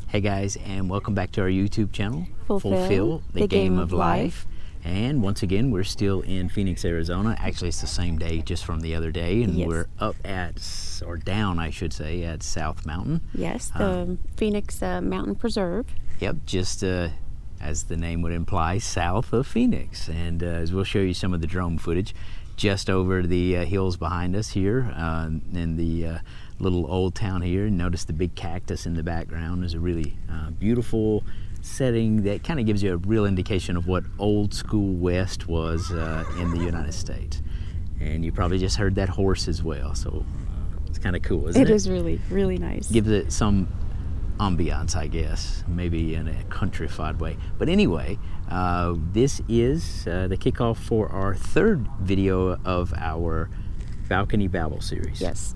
Hey guys, and welcome back to our YouTube channel, Fulfill the Game of Life. And once again, we're still in Phoenix, Arizona. Actually, it's the same day just from the other day, and Yes. we're up at, or down, I should say, at South Mountain. Yes, the Phoenix Mountain Preserve. Yep, just as the name would imply, south of Phoenix. And as we'll show you some of the drone footage just over the hills behind us here in the little old town here. Notice the big cactus in the background. Is a really beautiful setting that kind of gives you a real indication of what old school West was in the United States. And you probably just heard that horse as well, so it's kind of cool, isn't it? It is really, really nice. Gives it some ambiance, I guess, maybe in a countrified way. But anyway, this is the kickoff for our third video of our Balcony Babble series. Yes.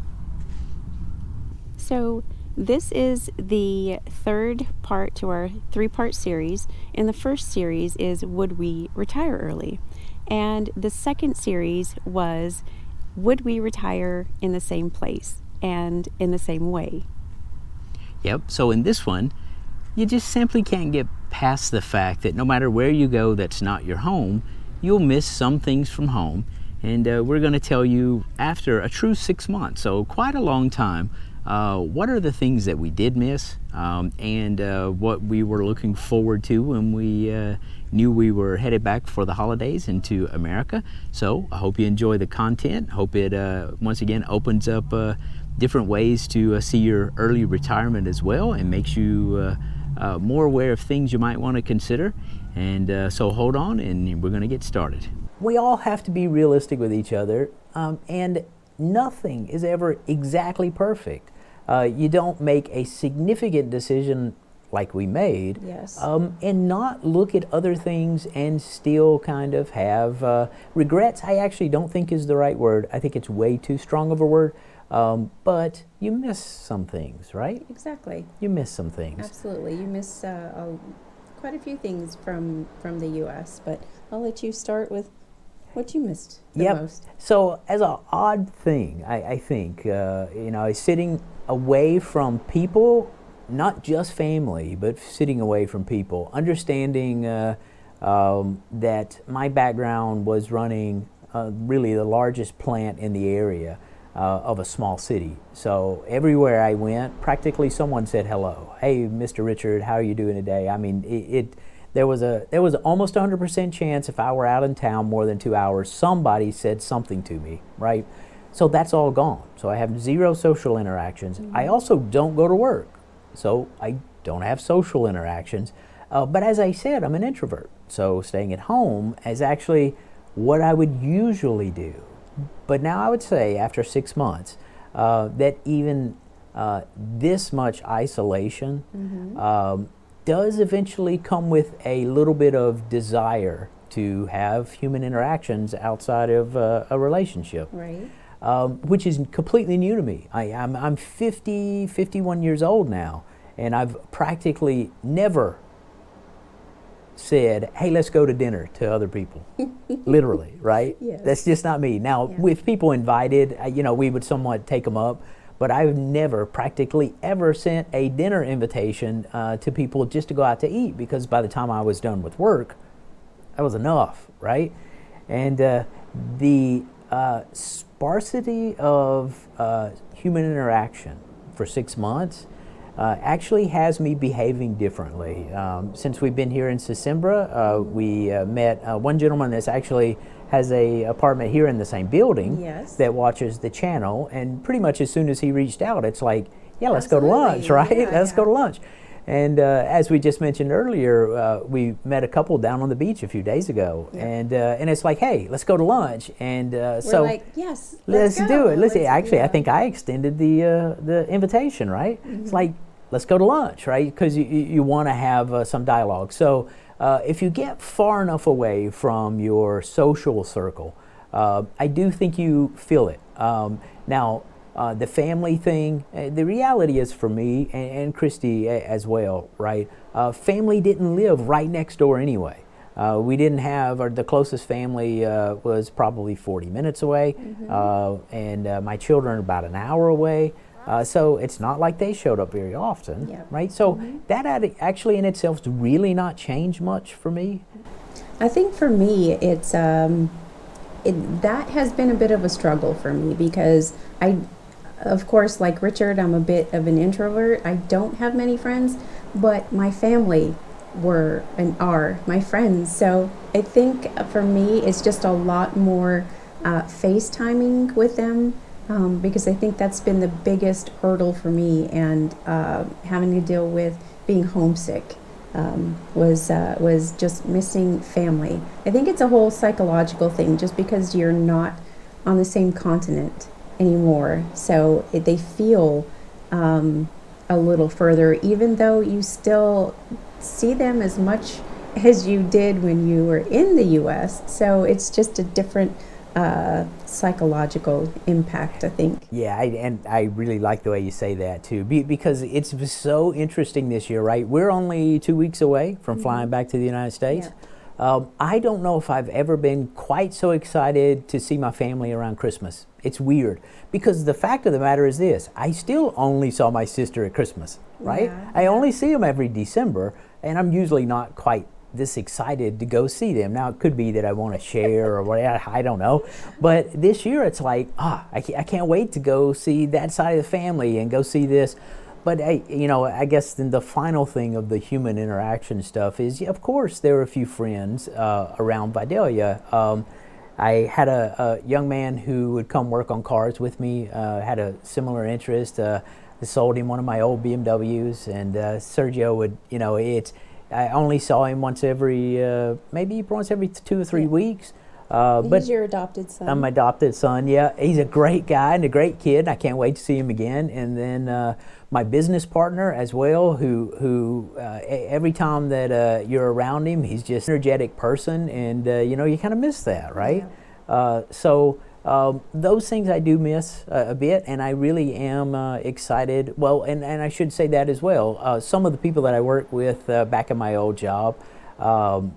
So this is the third part to our three-part series. And the first series is Would We Retire Early? And the second series was Would We Retire in the Same Place and in the Same Way? Yep, so in this one, you just simply can't get past the fact that no matter where you go that's not your home, you'll miss some things from home. And we're going to tell you after a true 6 months, so quite a long time, what are the things that we did miss and what we were looking forward to when we knew we were headed back for the holidays into America. So I hope you enjoy the content. Hope it once again opens up different ways to see your early retirement as well, and makes you more aware of things you might want to consider. And so hold on, and we're going to get started. We all have to be realistic with each other, and nothing is ever exactly perfect. You don't make a significant decision like we made, Yes. and not look at other things and still kind of have regrets. I actually don't think is the right word. I think it's way too strong of a word. But you miss some things, right? Exactly. You miss some things. Absolutely. You miss quite a few things from the U.S., but I'll let you start with what you missed the most. So as an odd thing, I think, sitting away from people, not just family, but sitting away from people, understanding that my background was running really the largest plant in the area of a small city. So everywhere I went, practically someone said hello. Hey, Mr. Richard, how are you doing today? I mean, there was almost 100% chance if I were out in town more than 2 hours, somebody said something to me, right? So that's all gone. So I have zero social interactions. Mm-hmm. I also don't go to work, so I don't have social interactions. But as I said, I'm an introvert. So staying at home is actually what I would usually do. But now I would say after 6 months that even this much isolation Mm-hmm. Does eventually come with a little bit of desire to have human interactions outside of a relationship. Right. Which is completely new to me. I'm 51 years old now, and I've practically never said, hey, let's go to dinner to other people. Literally, right? Yes. That's just not me. Now, Yeah. with people invited, we would somewhat take them up, but I've never practically ever sent a dinner invitation to people just to go out to eat, because by the time I was done with work, that was enough, right? And the sparsity of human interaction for 6 months actually has me behaving differently. Since we've been here in Sesimbra, we met one gentleman that's actually has a apartment here in the same building. Yes. That watches the channel, and pretty much as soon as he reached out, it's like, yeah, let's go to Absolutely. lunch, right? Yeah, Let's go yeah. to lunch. And as we just mentioned earlier, we met a couple down on the beach a few days ago, Yeah. and it's like, hey, let's go to lunch, and We're so like, yes, let's go. do it. Actually, I yeah. think I extended the invitation, right? Mm-hmm. It's like, let's go to lunch, right? Because you want to have some dialogue. So if you get far enough away from your social circle, I do think you feel it. Now, the family thing, the reality is for me and Christy as well, right? Family didn't live right next door anyway. We didn't have, or the closest family was probably 40 minutes away, and my children are about an hour away. So it's not like they showed up very often, Yep. right? So that actually in itself has really not changed much for me. I think for me, that has been a bit of a struggle for me because of course, like Richard, I'm a bit of an introvert. I don't have many friends, but my family were and are my friends. So I think for me, it's just a lot more FaceTiming with them because I think that's been the biggest hurdle for me, and having to deal with being homesick. Was just missing family. I think it's a whole psychological thing, just because you're not on the same continent anymore, so they feel a little further, even though you still see them as much as you did when you were in the U.S. So it's just a different psychological impact, I think. Yeah, and I really like the way you say that too, because it's so interesting this year, right? We're only 2 weeks away from flying back to the United States. I don't know if I've ever been quite so excited to see my family around Christmas. It's weird, because the fact of the matter is this: I still only saw my sister at Christmas, right? I only see them every December, and I'm usually not quite this excited to go see them. Now, it could be that I want to share or whatever, I don't know. But this year it's like, I can't wait to go see that side of the family and go see this. But hey, I guess then the final thing of the human interaction stuff is, yeah, of course, there were a few friends around Vidalia. I had a young man who would come work on cars with me, had a similar interest. I sold him one of my old BMWs, and Sergio would, I only saw him maybe once every 2 or 3 weeks. But He's your adopted son. I'm my adopted son, yeah. He's a great guy and a great kid. I can't wait to see him again. And then my business partner as well, who every time that you're around him, he's just an energetic person, and you kind of miss that, right? So those things I do miss a bit, and I really am excited. Well, and I should say that as well. Some of the people that I work with back in my old job, my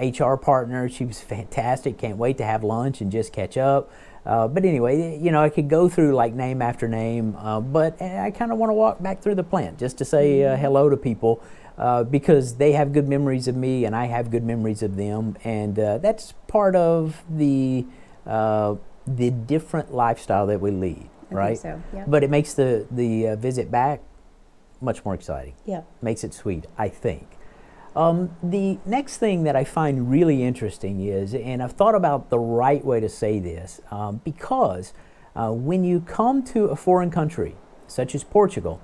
HR partner, she was fantastic. Can't wait to have lunch and just catch up. But anyway, I could go through like name after name, but I kind of want to walk back through the plant just to say hello to people. Because they have good memories of me and I have good memories of them, and that's part of the different lifestyle that we lead, right? I think so, yeah. But it makes the visit back much more exciting. Yeah. Makes it sweet, I think. The next thing that I find really interesting is, and I've thought about the right way to say this, because when you come to a foreign country, such as Portugal,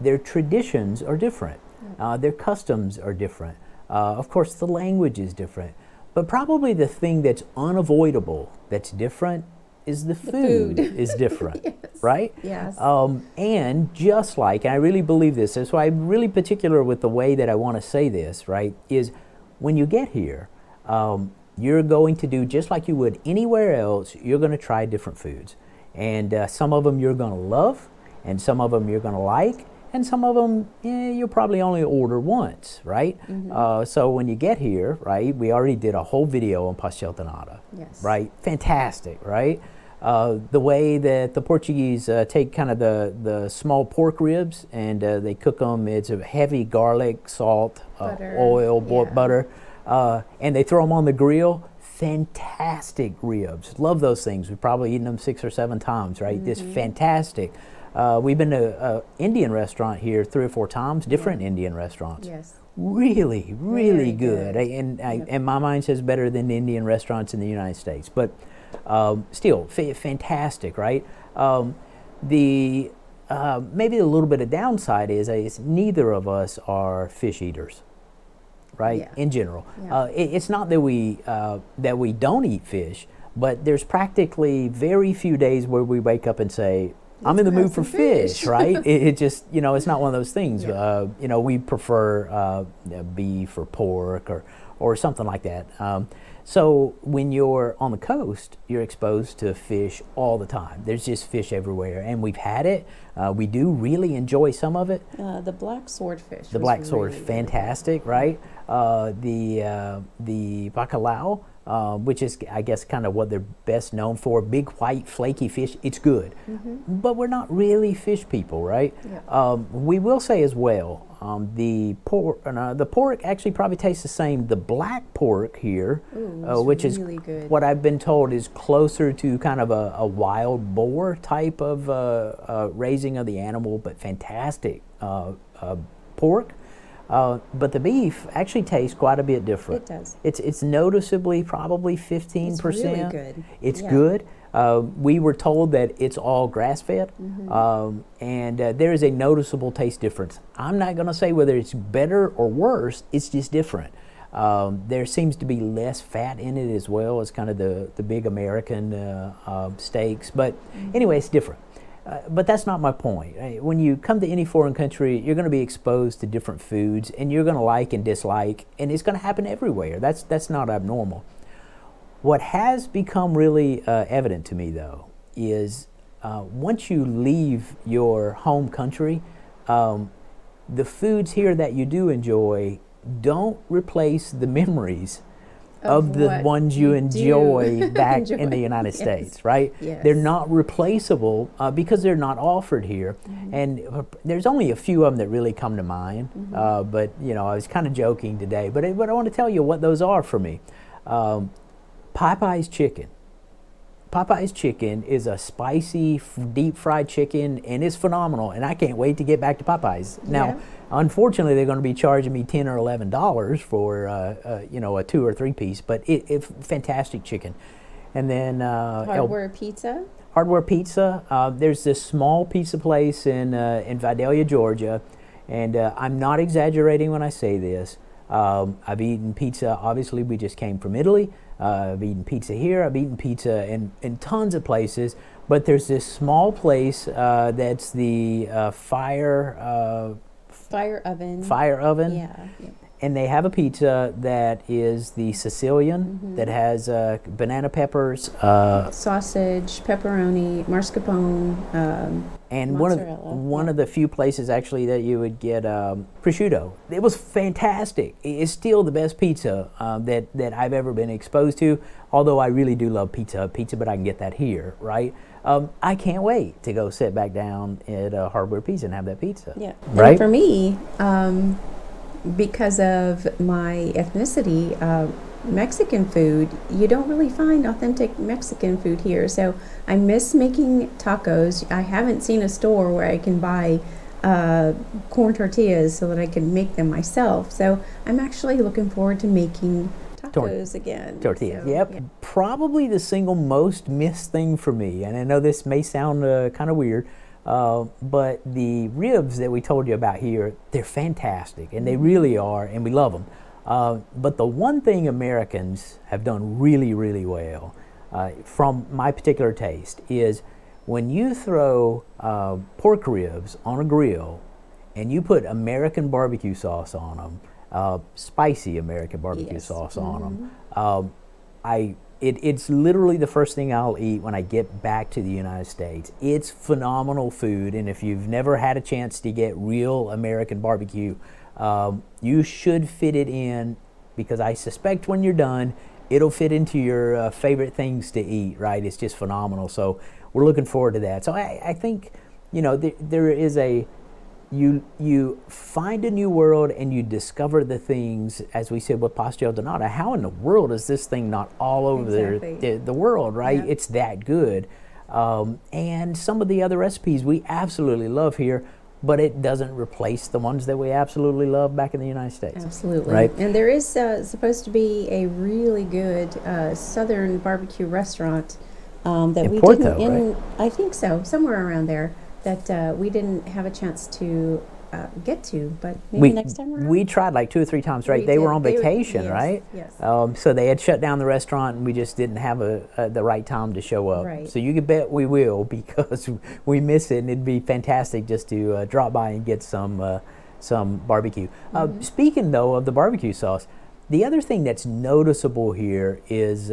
their traditions are different. Their customs are different. Of course, the language is different. But probably the thing that's unavoidable that's different is the food is different, Yes. right? Yes. And just like, and I really believe this, that's why I'm really particular with the way that I want to say this, right, is when you get here, you're going to do just like you would anywhere else. You're going to try different foods. And some of them you're going to love, and some of them you're going to like, and some of them you'll probably only order once, right? So when you get here, right, we already did a whole video on pastel de nata, Yes. right? Fantastic, right? The way that the Portuguese take kind of the small pork ribs and they cook them, it's a heavy garlic, salt, Butter. oil, Yeah. butter, and they throw them on the grill. Fantastic ribs. Love those things. We've probably eaten them 6 or 7 times, right? Just fantastic. We've been to an Indian restaurant here 3 or 4 times, different Indian restaurants. Yes. Really, Very really good. good. And my mind says better than the Indian restaurants in the United States. But still, fantastic, right? Maybe a little bit of downside is neither of us are fish eaters, right? Yeah. In general, Yeah. it's not that we don't eat fish, but there's practically very few days where we wake up and say, I'm in the Let's mood for have some fish. fish, right? It just, it's not one of those things. Yeah. We prefer beef or pork or something like that. So when you're on the coast, you're exposed to fish all the time. There's just fish everywhere, and we've had it. We do really enjoy some of it. The black swordfish. The was black sword, really, really fantastic, right? The bacalhau, which is, I guess, kind of what they're best known for. Big, white, flaky fish. It's good. But we're not really fish people, right? Yeah. We will say as well, the pork actually probably tastes the same. The black pork here, which really is good. what I've been told is closer to kind of a wild boar type of raising of the animal, but fantastic pork. But the beef actually tastes quite a bit different. It does. It's noticeably probably 15%. It's really good. It's Yeah. good. We were told that it's all grass-fed, and there is a noticeable taste difference. I'm not going to say whether it's better or worse. It's just different. There seems to be less fat in it as well as kind of the big American steaks. But anyway, it's different. But that's not my point. When you come to any foreign country, you're going to be exposed to different foods, and you're going to like and dislike, and it's going to happen everywhere. That's not abnormal. What has become really evident to me, though, is once you leave your home country, the foods here that you do enjoy don't replace the memories of the ones you enjoy back in the United States, right? Yes. They're not replaceable because they're not offered here. And there's only a few of them that really come to mind. But, you know, I was kind of joking today. But I want to tell you what those are for me. Popeye's chicken. Popeye's chicken is a spicy, deep fried chicken, and it's phenomenal. And I can't wait to get back to Popeye's. Now, unfortunately, they're going to be charging me $10 or $11 for you know, a 2 or 3 piece, but it's fantastic chicken. And then Hardware Pizza. Hardware Pizza. There's this small pizza place in Vidalia, Georgia, and I'm not exaggerating when I say this. I've eaten pizza. Obviously, we just came from Italy. I've eaten pizza here. I've eaten pizza in tons of places. But there's this small place that's the fire oven. Yeah. And they have a pizza that is the Sicilian that has banana peppers, sausage, pepperoni, mascarpone, and mozzarella. one of the few places actually that you would get prosciutto. It was fantastic. It's still the best pizza that I've ever been exposed to. Although I really do love pizza, but I can get that here, right? I can't wait to go sit back down at Hardware Pizza and have that pizza. Yeah, right. And for me, because of my ethnicity, Mexican food, you don't really find authentic Mexican food here. So I miss making tacos. I haven't seen a store where I can buy corn tortillas so that I can make them myself. So I'm actually looking forward to making tacos again. Tortillas, So, yep. yeah. Probably the single most missed thing for me, and I know this may sound kind of weird, but the ribs that we told you about here, they're fantastic, and they really are, and we love them. But the one thing Americans have done really, really well, from my particular taste, is when you throw pork ribs on a grill and you put American barbecue sauce on them, spicy American barbecue sauce on them, it's literally the first thing I'll eat when I get back to the United States. It's phenomenal food, and if you've never had a chance to get real American barbecue, you should fit it in, because I suspect when you're done, it'll fit into your favorite things to eat, right? It's just phenomenal. So we're looking forward to that. So I think, you know, there is you find a new world and you discover the things, as we said with pastel de nata. How in the world is this thing not all over the world, right? Yeah. It's that good. And some of the other recipes we absolutely love here, but it doesn't replace the ones that we absolutely love back in the United States. Absolutely. Right? And there is supposed to be a really good southern barbecue restaurant that In we Porto, didn't, right? I think so, somewhere around there, that we didn't have a chance to get to, but maybe next time around. We tried like 2 or 3 times, right? We They were did. on They were- vacation, yes, right? yes. So they had shut down the restaurant, and we just didn't have the right time to show up. Right. So you can bet we will, because we miss it, and it'd be fantastic just to drop by and get some barbecue. Speaking though of the barbecue sauce, the other thing that's noticeable here is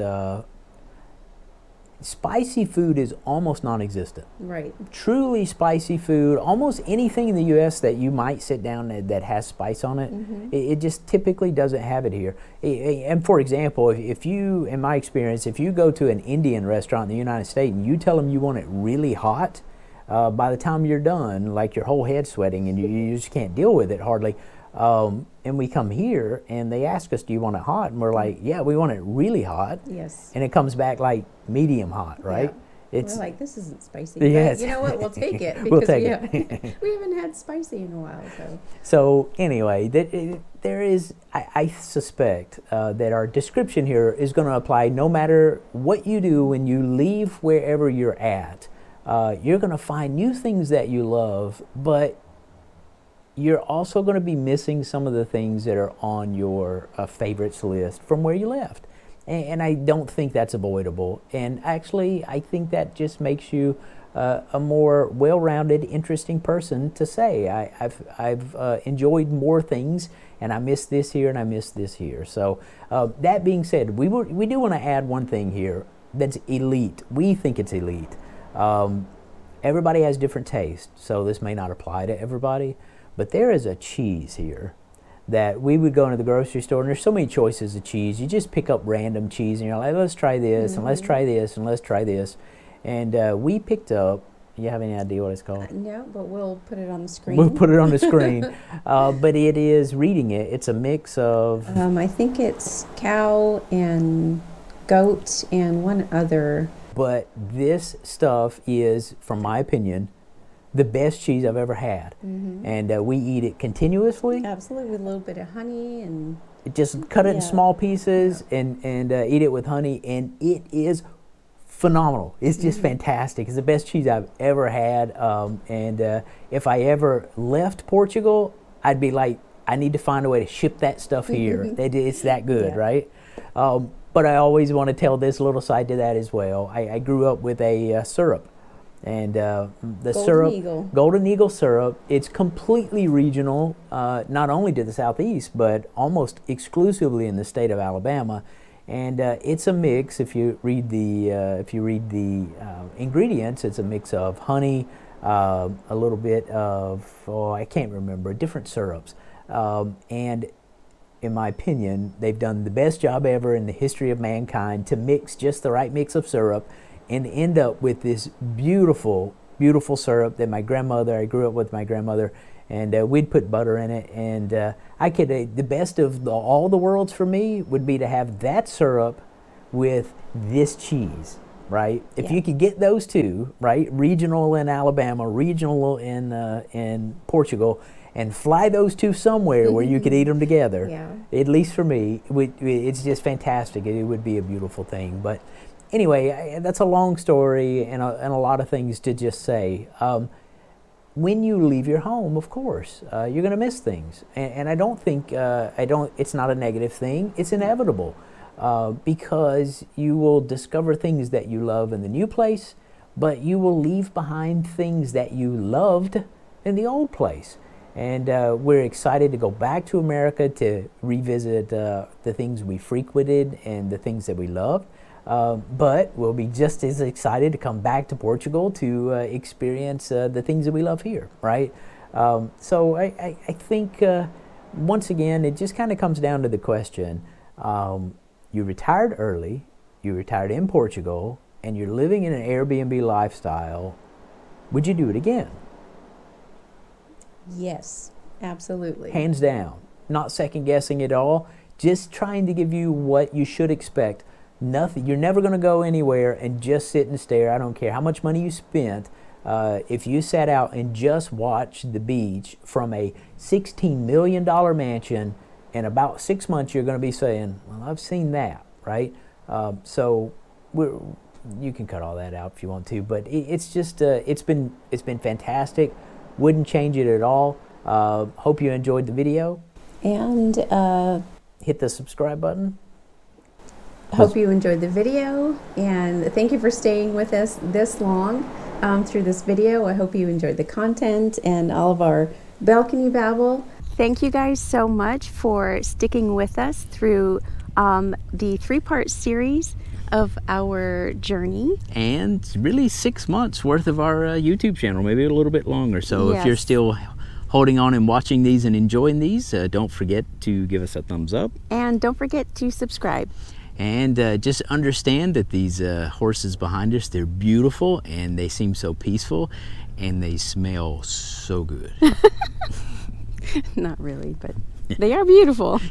spicy food is almost non-existent. Right. Truly spicy food, almost anything in the U.S. that you might sit down that has spice on it, it just typically doesn't have it here. And for example, if you, in my experience, if you go to an Indian restaurant in the United States and you tell them you want it really hot, by the time you're done, like your whole head's sweating and you just can't deal with it hardly. And we come here and they ask us, do you want it hot? And we're like, yeah, we want it really hot. Yes. And it comes back like medium hot, right? Yeah. It's We're like, this isn't spicy. Yes. But you know what? We'll take it because We'll take it. we haven't had spicy in a while. So anyway, there is, I suspect that our description here is going to apply no matter what you do when you leave wherever you're at. You're going to find new things that you love, but you're also going to be missing some of the things that are on your favorites list from where you left. And I don't think that's avoidable. And actually, I think that just makes you a more well-rounded, interesting person to say. I've enjoyed more things, and I miss this here, and I miss this here. So that being said, we do want to add one thing here that's elite. We think it's elite. Everybody has different tastes, so this may not apply to everybody. But there is a cheese here that we would go into the grocery store, and there's so many choices of cheese. You just pick up random cheese, and you're like, let's try this, and let's try this, and let's try this. And we picked up, you have any idea what it's called? No, but we'll put it on the screen. We'll put it on the screen. But it is, reading it, it's a mix of... I think it's cow and goat and one other. But this stuff is, from my opinion, the best cheese I've ever had. And we eat it continuously. Absolutely, with a little bit of honey and... Just cut it in small pieces and eat it with honey, and it is phenomenal. It's just fantastic. It's the best cheese I've ever had. And if I ever left Portugal, I'd be like, I need to find a way to ship that stuff here. It's that good, right? But I always want to tell this little side to that as well. I grew up with a syrup. And the syrup, Golden Eagle syrup, it's completely regional, not only to the southeast, but almost exclusively in the state of Alabama. And it's a mix. If you read the ingredients, it's a mix of honey, a little bit of I can't remember, different syrups. And in my opinion, they've done the best job ever in the history of mankind to mix just the right mix of syrup and end up with this beautiful, beautiful syrup that I grew up with my grandmother, and we'd put butter in it. And the best of all the worlds for me would be to have that syrup with this cheese, right? If you could get those two, right? Regional in Alabama, regional in Portugal, and fly those two somewhere where you could eat them together. At least for me, it's just fantastic. It would be a beautiful thing. But anyway, that's a long story and a lot of things to just say. When you leave your home, of course, you're going to miss things. And I don't think, it's not a negative thing. It's inevitable because you will discover things that you love in the new place, but you will leave behind things that you loved in the old place. And we're excited to go back to America to revisit the things we frequented and the things that we loved. But we'll be just as excited to come back to Portugal to experience the things that we love here, right? So I think, once again, it just kind of comes down to the question, you retired early, you retired in Portugal, and you're living in an Airbnb lifestyle. Would you do it again? Yes, absolutely. Hands down. Not second guessing at all. Just trying to give you what you should expect. Nothing. You're never going to go anywhere and just sit and stare. I don't care how much money you spent. If you sat out and just watched the beach from a $16 million mansion, in about 6 months you're going to be saying, well, I've seen that, right? So you can cut all that out if you want to, but it's just it's been fantastic. Wouldn't change it at all. Hope you enjoyed the video. And hit the subscribe button. Hope you enjoyed the video, and thank you for staying with us this long through this video. I hope you enjoyed the content and all of our balcony babble. Thank you guys so much for sticking with us through the 3-part series of our journey. And really 6 months worth of our YouTube channel, maybe a little bit longer. So if you're Yes. still holding on and watching these and enjoying these, don't forget to give us a thumbs up. And don't forget to subscribe. And just understand that these horses behind us, they're beautiful and they seem so peaceful and they smell so good. Not really, but they are beautiful.